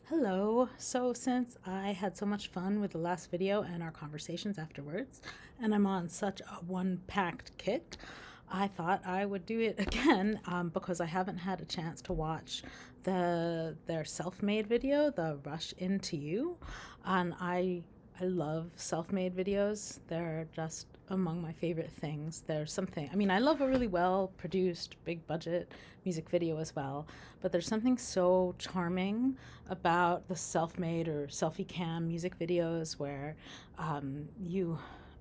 Hello. So since I had so much fun with the last video and our conversations afterwards, and I'm on such a One Pact kick, I thought I would do it again because I haven't had a chance to watch their self-made video, the Rush Into You, and I love self-made videos. They're just among my favorite things. There's something, I mean, I love a really well produced, big budget music video as well, but there's something so charming about the self-made or selfie cam music videos where I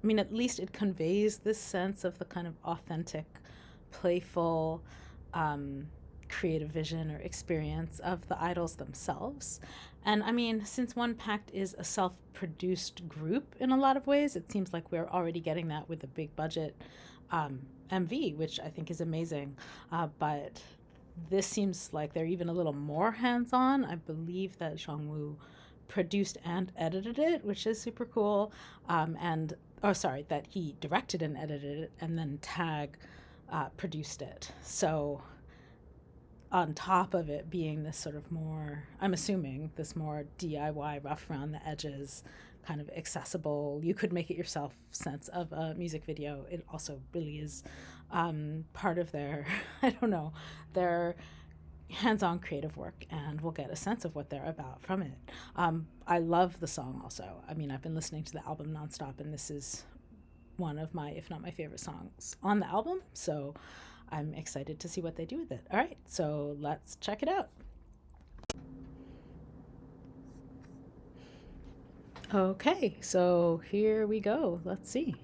mean, at least it conveys this sense of the kind of authentic, playful, creative vision or experience of the idols themselves. And I mean, since One Pact is a self produced group in a lot of ways, it seems like we're already getting that with a big budget MV, which I think is amazing. But this seems like they're even a little more hands on. I believe that Jongwoo produced and edited it, which is super cool. That he directed and edited it, and then Tag produced it. So on top of it being this sort of more, I'm assuming, this more DIY, rough around the edges, kind of accessible, you could make it yourself sense of a music video, it also really is part of their, I don't know, their hands-on creative work, and we'll get a sense of what they're about from it. I love the song also. I mean, I've been listening to the album nonstop, and this is one of my, if not my favorite songs on the album, so I'm excited to see what they do with it. All right, so let's check it out. Okay, so here we go. Let's see.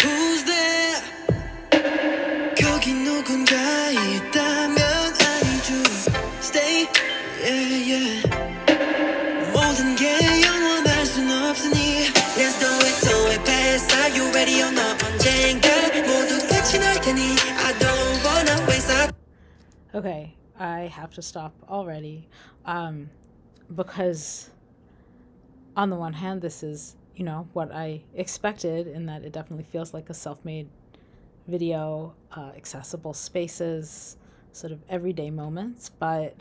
Who's there? 거기 누군가 있다면 아니죠. Stay, yeah, yeah. 모든 게 영원할 순 없으니 Let's do it fast. Are you ready or not? 언젠가 모두 끝이 날 테니 I don't wanna waste our Okay, I have to stop already because on the one hand, this is, what I expected in that it definitely feels like a self-made video, accessible spaces, sort of everyday moments, but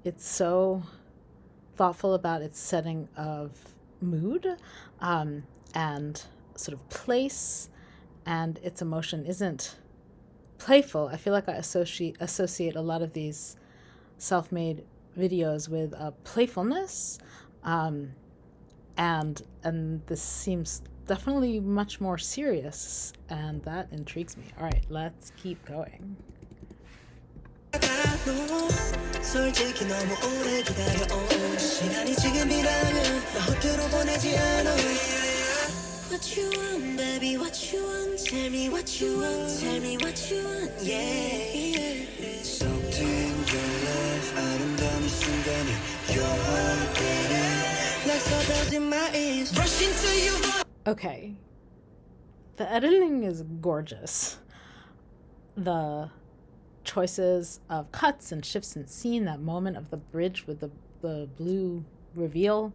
it's so thoughtful about its setting of mood and sort of place, and its emotion isn't playful. I feel like I associate a lot of these self-made videos with playfulness, and this seems definitely much more serious, and that intrigues me. All right, let's keep going. 솔직히 너무 오래 기다려 시간이 지금이라면 나 헛되로 보내지 않아 What you want baby what you want Tell me what you want Tell me what you want Yeah Soaked in your love 아름다운 이 순간에 Your heart beating Like stars in my ears Rush into you Okay, the editing is gorgeous. The choices of cuts and shifts in scene, that moment of the bridge with the blue reveal,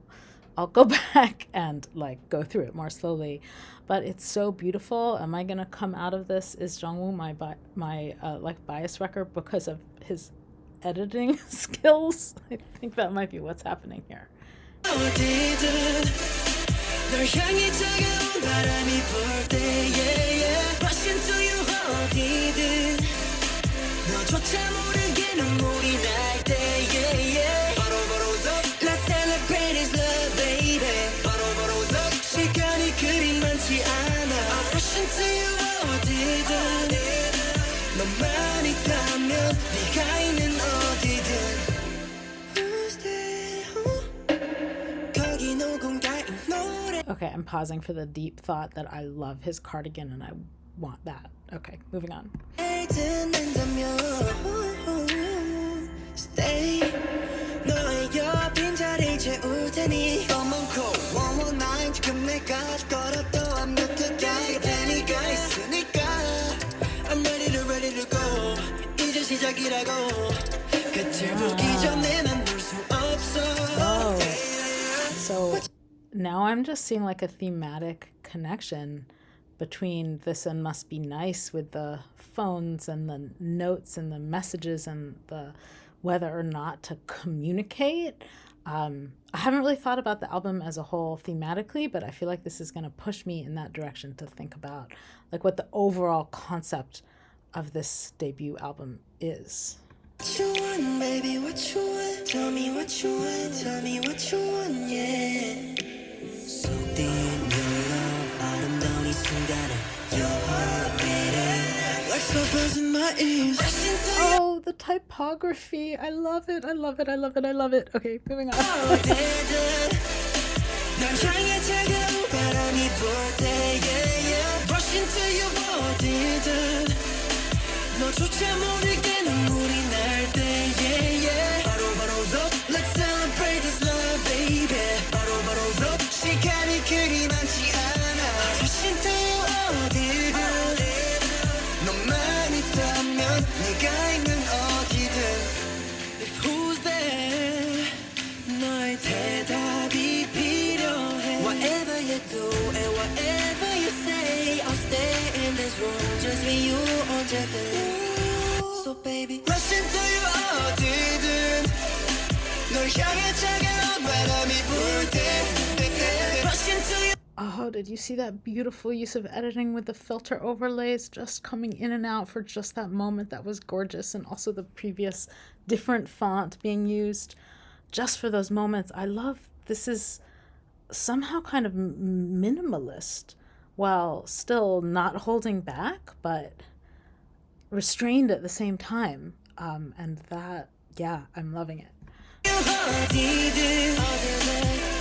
I'll go back and go through it more slowly, but it's so beautiful. Am I gonna come out of this, is Jongwoo my bias wrecker because of his editing skills? I think that might be what's happening here. 널 향해 차가운 바람이 불 때 yeah, yeah. Rush into you 어디든 너조차 모르게 눈물이 날 때 yeah, yeah. 바로 웃어 Let's celebrate this love baby 바로 웃어 시간이 그리 많지 않아 I rush into you 어디든 너만 있다면 네가 있는 어디든 Who's there 거기 누군가 Okay, I'm pausing for the deep thought that I love his cardigan and I want that. Okay, moving on. Stay 너의 옆 빈자리 채울 테니 Come on call 119 지금 내까지 걸어도 I'm not the guy 테니까 있으니까 I'm ready to go 이제 시작이라고 끝을 보기 전에 난 now I'm just seeing like a thematic connection between this and Must Be Nice with the phones and the notes and the messages and the whether or not to communicate. I haven't really thought about the album as a whole thematically, but I feel like this is going to push me in that direction to think about like what the overall concept of this debut album is. What you want, baby, what you want? Tell me what you want, tell me what you want, yeah. So deep in your love, 아름다운 이 순간에 your heart beating like suburbs in my ears. Oh, the typography. I love it. I love it. I love it. I love it. Okay, moving on. 널 향해 차가운 바람이 불 때, yeah, yeah. Rush into you 어디든 너조차 모르게 눈물이 날 때, yeah, yeah. 바로 더 let's celebrate this love, baby. 바로 더 시간이 그리 많지 않아. Rush into you 어디든 너만 있다면 네가 있는 어디든 If who's there 너의 대답이 필요해 Whatever you do and whatever you say I'll stay in this room just with you 언제든 So baby rush into you 어디든 널 향해 차가운 바람이 불 때 Rush into you Oh, did you see that beautiful use of editing with the filter overlays just coming in and out for just that moment? That was gorgeous. And also the previous different font being used just for those moments. I love this is somehow kind of minimalist while still not holding back, but restrained at the same time. And that, yeah, I'm loving it. 어디든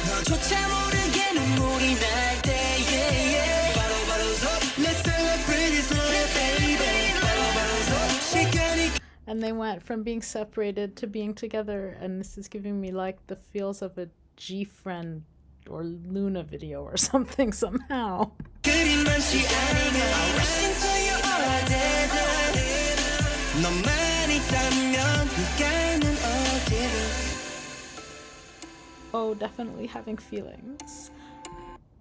너조차 모르게 눈물이 날 때 yeah, yeah. 바로 서 Let's celebrate this love baby 바로 서 시간이 And they went from being separated to being together, and this is giving me like the feels of a G-Friend or Luna video or something somehow. 그리 많지 않으면 Rush into you 어디든 너만 있다면 네가 있는 어디든 Oh, definitely having feelings.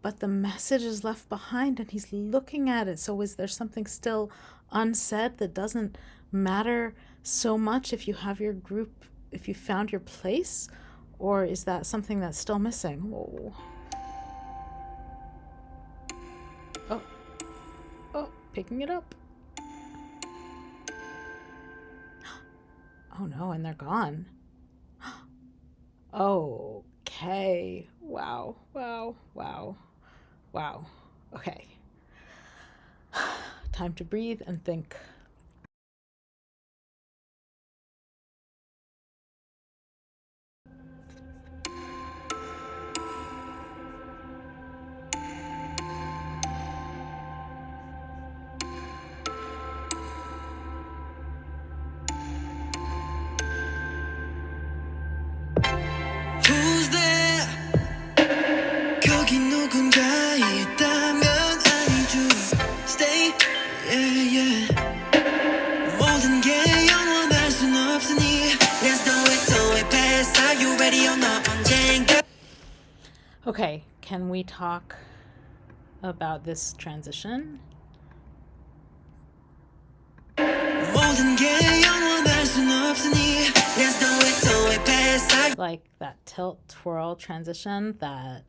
But the message is left behind and he's looking at it. So is there something still unsaid that doesn't matter so much if you have your group, if you found your place? Or is that something that's still missing? Whoa. Oh, picking it up. Oh no, and they're gone. Okay. Wow. Okay. Time to breathe and think. Who's there? 거기 누군가 있다면 I need you. Stay, yeah, yeah. 모든 게 영원할 순 없으니 Let's do it fast. Are you ready or not? 언젠가 Okay, can we talk about this transition? 모든 게 영원할 순 없으니 Let's do it fast. Like that tilt twirl transition that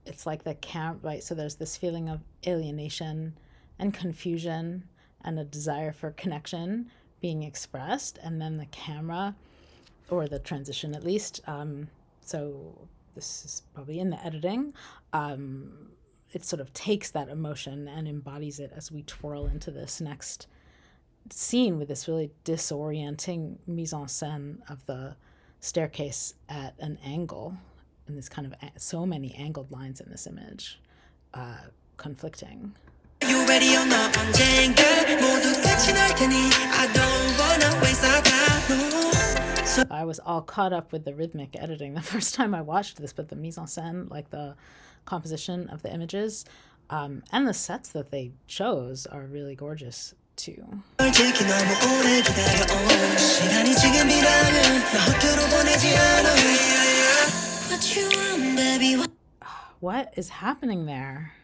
it's like the camp, right? So there's this feeling of alienation and confusion and a desire for connection being expressed, and then the camera, or the transition at least, so this is probably in the editing, it sort of takes that emotion and embodies it as we twirl into this next scene with this really disorienting mise en scène of the staircase at an angle, and this kind of so many angled lines in this image, conflicting. You ready or not? 언젠가 모두 끝이 날 테니 I don't wanna waste our time. I was all caught up with the rhythmic editing the first time I watched this, but the mise en scène, like the composition of the images, and the sets that they chose are really gorgeous too. 솔직히 너무 오래 기다려 시간이 지금이라면 나 허투루 보내지 않아 What you want, baby? What is happening there?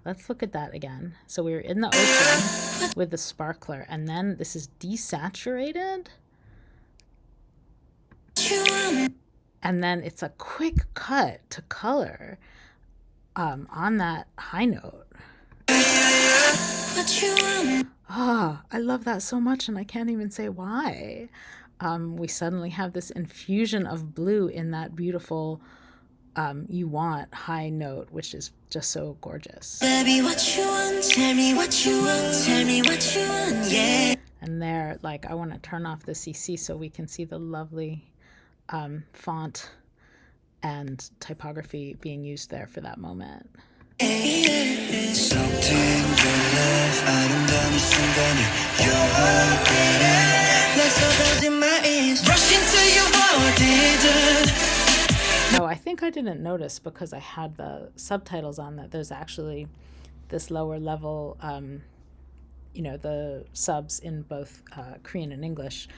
Let's look at that again. So we were in the ocean with the sparkler, and then this is desaturated. And then it's a quick cut to color on that high note. Ah, I love that so much, and I can't even say why. We suddenly have this infusion of blue in that beautiful you want high note, which is just so gorgeous. Baby, what you want? Tell me what you want. Tell me what you want, yeah. And there, like, I want to turn off the CC so we can see the lovely font and typography being used there for that moment. No, I think I didn't notice because I had the subtitles on that there's actually this lower level, you know, the subs in both Korean and English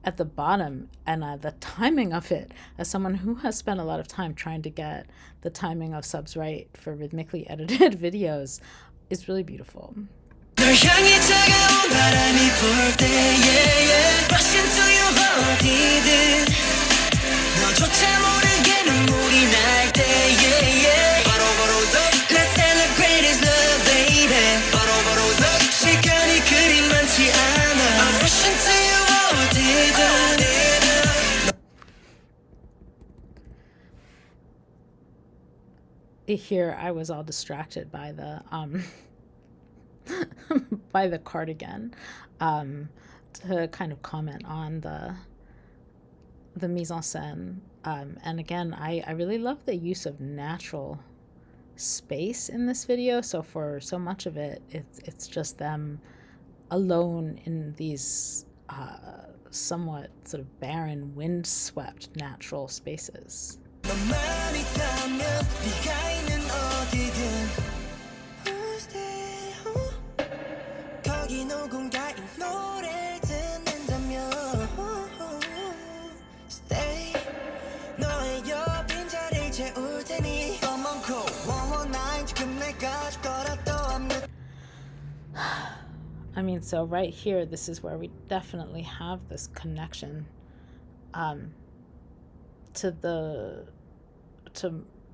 at the bottom, and the timing of it, as someone who has spent a lot of time trying to get the timing of subs right for rhythmically edited videos, is really beautiful. Here I was all distracted by the by the cardigan to kind of comment on the mise en scène, and again I really love the use of natural space in this video. So for so much of it, it's just them alone in these somewhat sort of barren, windswept natural spaces. I mean, so right here, this is where we definitely have this connection to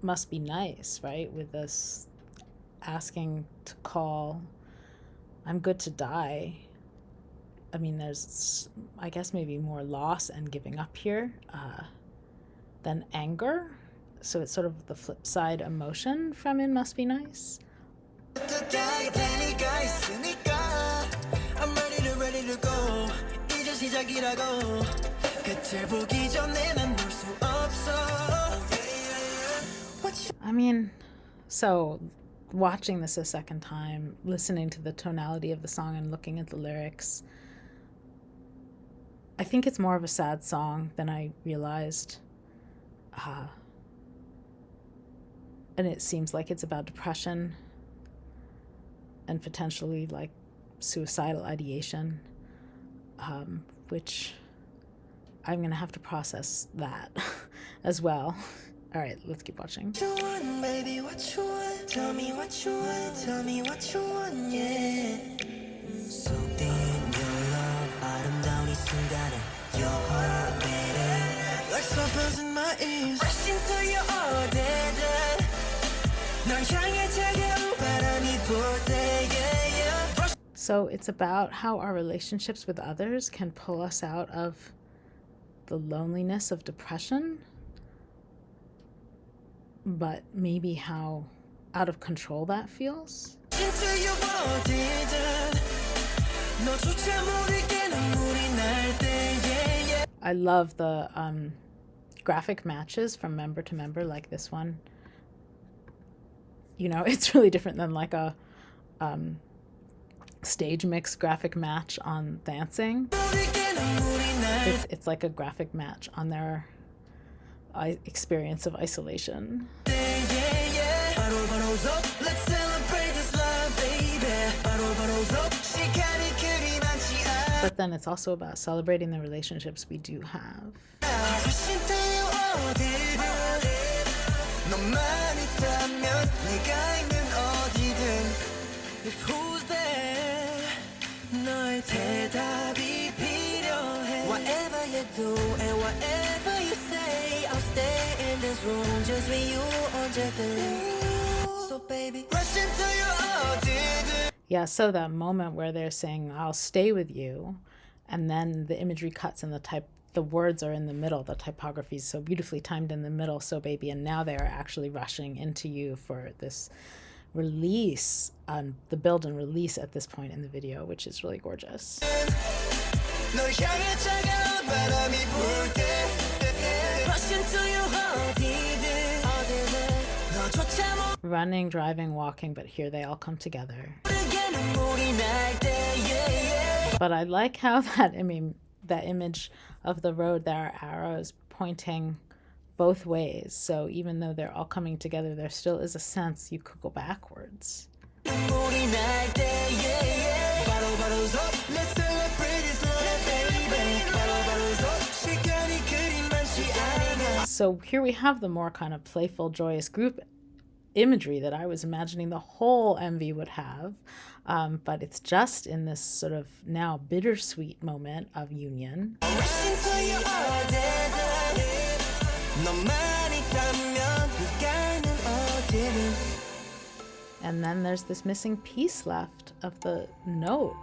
Must Be Nice, right? With this asking to call, I'm good to die. I mean, there's, I guess, maybe more loss and giving up here than anger. So it's sort of the flip side emotion from It Must Be Nice. I mean, so watching this a second time, listening to the tonality of the song and looking at the lyrics, I think it's more of a sad song than I realized. And it seems like it's about depression and potentially like suicidal ideation, which I'm gonna have to process that as well. All right, let's keep watching. Baby, what you want? Tell me what you want. Tell me what you want, yeah. Soaked in your love, 아름다운 이 순간에 your heart beating like something's in my ears. Rushing to your 어디든 널 향해 차가운 바람이 불 때, yeah, yeah. So it's about how our relationships with others can pull us out of the loneliness of depression, but maybe how out of control that feels. I love the graphic matches from member to member, like this one. You know, it's really different than like a stage mix graphic match on Dancing. It's like a graphic match on their experience of isolation. But then it's also about celebrating the relationships we do have. 네가 있는 어디든 If who's there 너의 대답이 필요해 Whatever you do and whatever you say I'll stay in this room just with you 언제든 So baby rush into your 어디든 Yeah, so that moment where they're saying, I'll stay with you, and then the imagery cuts and the words are in the middle, the typography is so beautifully timed in the middle, so baby, and now they are actually rushing into you for this release, the build and release at this point in the video, which is really gorgeous. 널 향해 차가운 바람이 불 때 Rush into your 어디든 너조차 Running, driving, walking, but here they all come together. 모르게는 물이 날 때 yeah, yeah. But I like how that image of the road, there are arrows pointing both ways. So even though they're all coming together, there still is a sense you could go backwards. 물이 날 때 yeah, yeah. 바로 서 Let's celebrate this love baby 바로 서 시간이 그리 많지 않아 So here we have the more kind of playful, joyous group imagery that I was imagining the whole MV would have, but it's just in this sort of now bittersweet moment of union. Rush into your 어디든 너만 있다면 네가 있는 어디든 And then there's this missing piece left of the note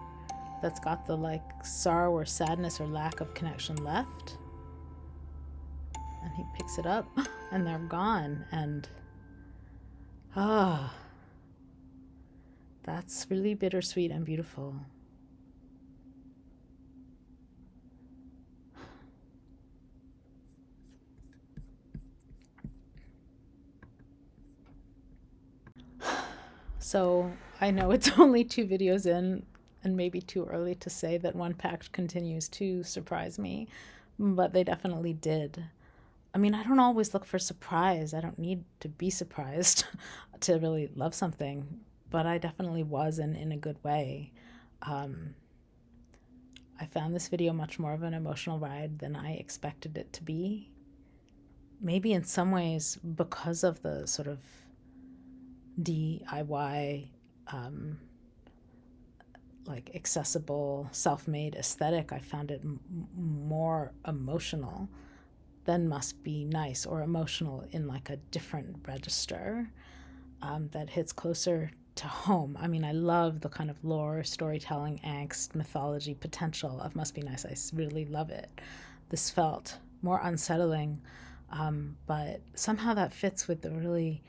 that's got the like sorrow or sadness or lack of connection left. And he picks it up and they're gone. And that's really bittersweet and beautiful. So I know it's only 2 videos in and maybe too early to say that One Pact continues to surprise me, but they definitely did. I mean, I don't always look for surprise. I don't need to be surprised to really love something, but I definitely was, and in a good way. I found this video much more of an emotional ride than I expected it to be. Maybe in some ways because of the sort of DIY, like accessible, self-made aesthetic, I found it more emotional than Must Be Nice, or emotional in like a different register that hits closer to home. I mean, I love the kind of lore, storytelling, angst, mythology, potential of Must Be Nice. I really love it. This felt more unsettling, but somehow that fits with the really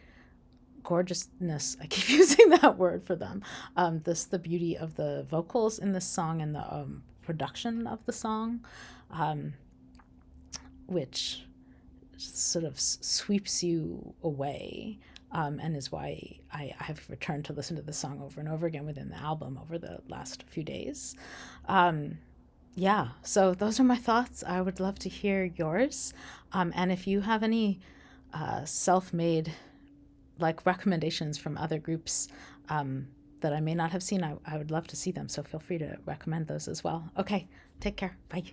gorgeousness, I keep using that word for them, the beauty of the vocals in this song and the production of the song, which sort of sweeps you away, and is why I have returned to listen to the song over and over again within the album over the last few days. Yeah, so those are my thoughts. I would love to hear yours, and if you have any self-made like recommendations from other groups that I may not have seen, I would love to see them, so feel free to recommend those as well. Okay, take care. Bye.